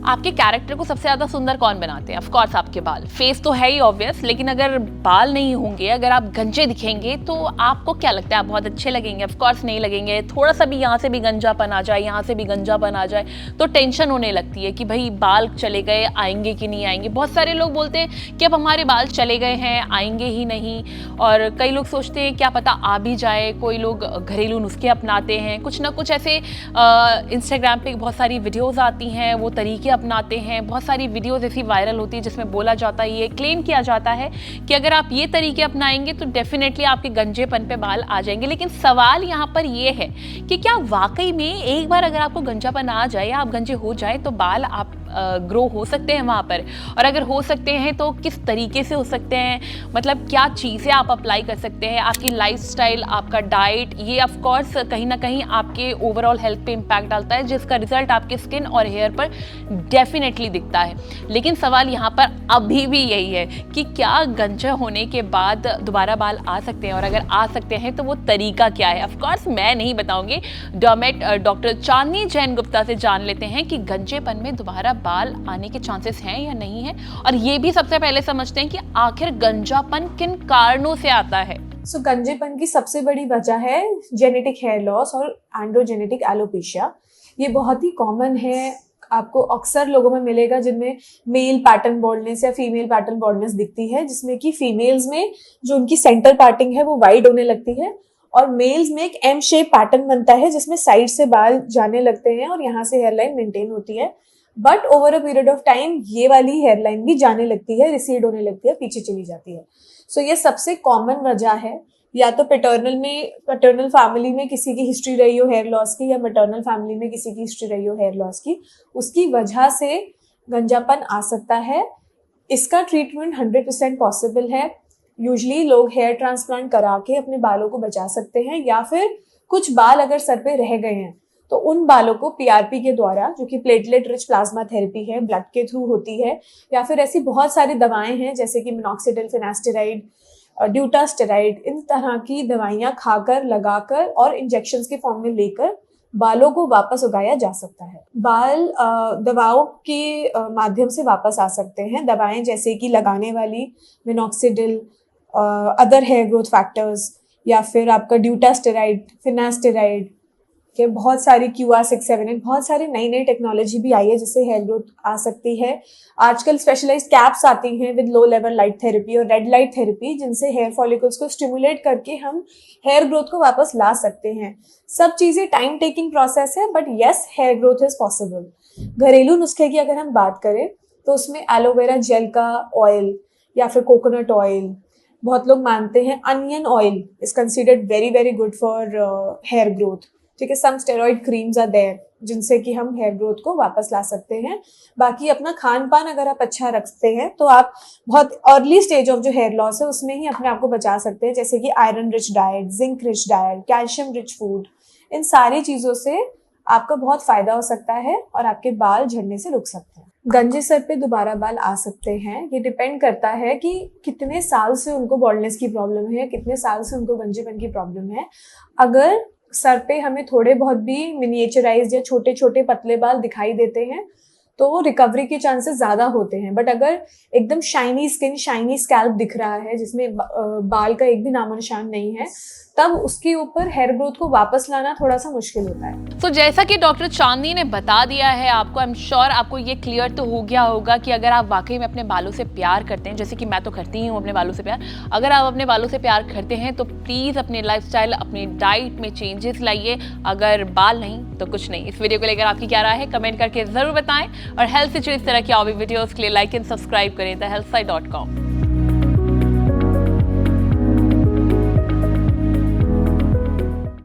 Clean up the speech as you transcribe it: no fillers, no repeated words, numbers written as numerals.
आपके कैरेक्टर को सबसे ज़्यादा सुंदर कौन बनाते हैं? ऑफ कोर्स आपके बाल। फेस तो है ही ऑब्वियस, लेकिन अगर बाल नहीं होंगे, अगर आप गंजे दिखेंगे तो आपको क्या लगता है, आप बहुत अच्छे लगेंगे? ऑफ कोर्स नहीं लगेंगे। थोड़ा सा भी यहाँ से भी गंजापन आ जाए, यहाँ से भी गंजापन आ जाए तो टेंशन होने लगती है कि भाई बाल चले गए, आएंगे कि नहीं आएंगे। बहुत सारे लोग बोलते हैं कि अब हमारे बाल चले गए हैं, आएंगे ही नहीं। और कई लोग सोचते हैं क्या पता आ भी जाए। कोई लोग घरेलू नुस्खे अपनाते हैं, कुछ ना कुछ ऐसे इंस्टाग्राम पे बहुत सारी वीडियोज़ आती हैं, वो तरीके अपनाते हैं। बहुत सारी वीडियोस ऐसी वायरल होती है जिसमें बोला जाता है, ये क्लेम किया जाता है कि अगर आप ये तरीके अपनाएंगे तो डेफिनेटली आपके गंजेपन पे बाल आ जाएंगे। लेकिन सवाल यहाँ पर ये है कि क्या वाकई में एक बार अगर आपको गंजापन आ जाए, आप गंजे हो जाए, तो बाल आप ग्रो हो सकते हैं वहाँ पर? और अगर हो सकते हैं तो किस तरीके से हो सकते हैं? मतलब क्या चीज़ें आप अप्लाई कर सकते हैं? आपकी लाइफस्टाइल, आपका डाइट, ये ऑफ कोर्स कहीं ना कहीं आपके ओवरऑल हेल्थ पे इम्पैक्ट डालता है, जिसका रिजल्ट आपके स्किन और हेयर पर डेफिनेटली दिखता है। लेकिन सवाल यहाँ पर अभी भी यही है कि क्या गंजा होने के बाद दोबारा बाल आ सकते हैं, और अगर आ सकते हैं तो वो तरीका क्या है? ऑफ कोर्स मैं नहीं बताऊंगी, डॉमेट डॉक्टर चांदनी जैन गुप्ता से जान लेते हैं कि गंजेपन में दोबारा बाल आने के चांसेस हैं या नहीं है। और ये भी सबसे पहले समझते हैं कि आखिर गंजापन किन कारणों से आता है। गंजेपन की सबसे बड़ी वजह है जेनेटिक हेयर लॉस और एंड्रोजेनेटिक एलोपेशिया। ये बहुत ही कॉमन है, आपको अक्सर लोगों में मिलेगा जिनमें मेल पैटर्न बॉल्डनेस या फीमेल पैटर्न बॉल्डनेस दिखती है, जिसमें कि फीमेल्स में जो उनकी सेंटर पार्टिंग है वो वाइड होने लगती है, और मेल्स में एक एम शेप पैटर्न बनता है जिसमें साइड से बाल जाने लगते हैं और यहाँ से हेयरलाइन मेंटेन होती है। But over a period of time ये वाली हेयरलाइन भी जाने लगती है, रिसीड होने लगती है, पीछे चली जाती है। सो ये सबसे कॉमन वजह है। या तो पैटर्नल फैमिली में किसी की हिस्ट्री रही हो हेयर लॉस की, या मैटर्नल फैमिली में किसी की हिस्ट्री रही हो हेयर लॉस की, उसकी वजह से गंजापन आ सकता है। इसका ट्रीटमेंट 100% पॉसिबल है। यूजली लोग हेयर ट्रांसप्लांट करा के अपने बालों को बचा सकते हैं, या फिर कुछ बाल अगर सर पे रह गए हैं तो उन बालों को पीआरपी के द्वारा, जो कि प्लेटलेट रिच प्लाज्मा थेरेपी है, ब्लड के थ्रू होती है, या फिर ऐसी बहुत सारी दवाएं हैं जैसे कि मिनॉक्सिडिल, फिनास्टेराइड, ड्यूटास्टेराइड, इन तरह की दवाइयां खाकर, लगाकर और इंजेक्शंस के फॉर्म में लेकर बालों को वापस उगाया जा सकता है। बाल दवाओं के माध्यम से वापस आ सकते हैं। दवाएं जैसे कि लगाने वाली minoxidil, other hair growth factors, या फिर आपका ड्यूटास्टेराइड, फिनास्टेराइड के बहुत सारी QR678, बहुत सारी नई नई टेक्नोलॉजी भी आई है जिससे हेयर ग्रोथ आ सकती है। आजकल स्पेशलाइज्ड कैप्स आती हैं with low level light therapy और रेड लाइट थेरेपी, जिनसे हेयर फॉलिकल्स को स्टिमुलेट करके हम हेयर ग्रोथ को वापस ला सकते हैं। सब चीज़ें टाइम टेकिंग प्रोसेस है, but yes, hair growth is possible. घरेलू नुस्खे की अगर हम बात करें तो उसमें एलोवेरा जेल का ऑयल या फिर कोकोनट ऑयल, बहुत लोग मानते हैं onion oil is considered very very good for hair growth. ठीक है, some steroid creams are there जिनसे कि हम हेयर ग्रोथ को वापस ला सकते हैं। बाकी अपना खान पान अगर आप अच्छा रखते हैं तो आप बहुत अर्ली स्टेज ऑफ जो हेयर लॉस है उसमें ही अपने आप को बचा सकते हैं, जैसे कि iron rich diet, zinc rich diet, calcium rich food. इन सारी चीज़ों से आपका बहुत फायदा हो सकता है और आपके बाल झड़ने से रुक सकते हैं। गंजे सर पे दोबारा बाल आ सकते हैं, ये डिपेंड करता है कि कितने साल से उनको बॉल्डनेस की प्रॉब्लम है, कितने साल से उनको गंजेपन की प्रॉब्लम है। अगर सर पे हमें थोड़े बहुत भी मिनिएचराइज्ड या छोटे छोटे पतले बाल दिखाई देते हैं तो रिकवरी के चांसेस ज़्यादा होते हैं। बट अगर एकदम शाइनी स्किन, शाइनी स्कैल्प दिख रहा है जिसमें बाल का एक भी नामो निशान नहीं है, तब उसके ऊपर हेयर ग्रोथ को वापस लाना थोड़ा सा मुश्किल होता है। तो जैसा कि डॉक्टर चांदनी ने बता दिया है आपको, आई एम श्योर आपको ये क्लियर तो हो गया होगा कि अगर आप वाकई में अपने बालों से प्यार करते हैं, जैसे कि मैं तो करती ही हूँ अपने बालों से प्यार, अगर आप अपने बालों से प्यार करते हैं तो प्लीज़ अपने लाइफस्टाइल, अपनी डाइट में चेंजेस लाइए। अगर बाल नहीं तो कुछ नहीं। इस वीडियो को लेकर आपकी क्या राय है, कमेंट करके ज़रूर बताएं। और हेल्थ से जुड़ी इस तरह की और भी वीडियोज़ के लिए लाइक एंड सब्सक्राइब करें thehealthsite.com।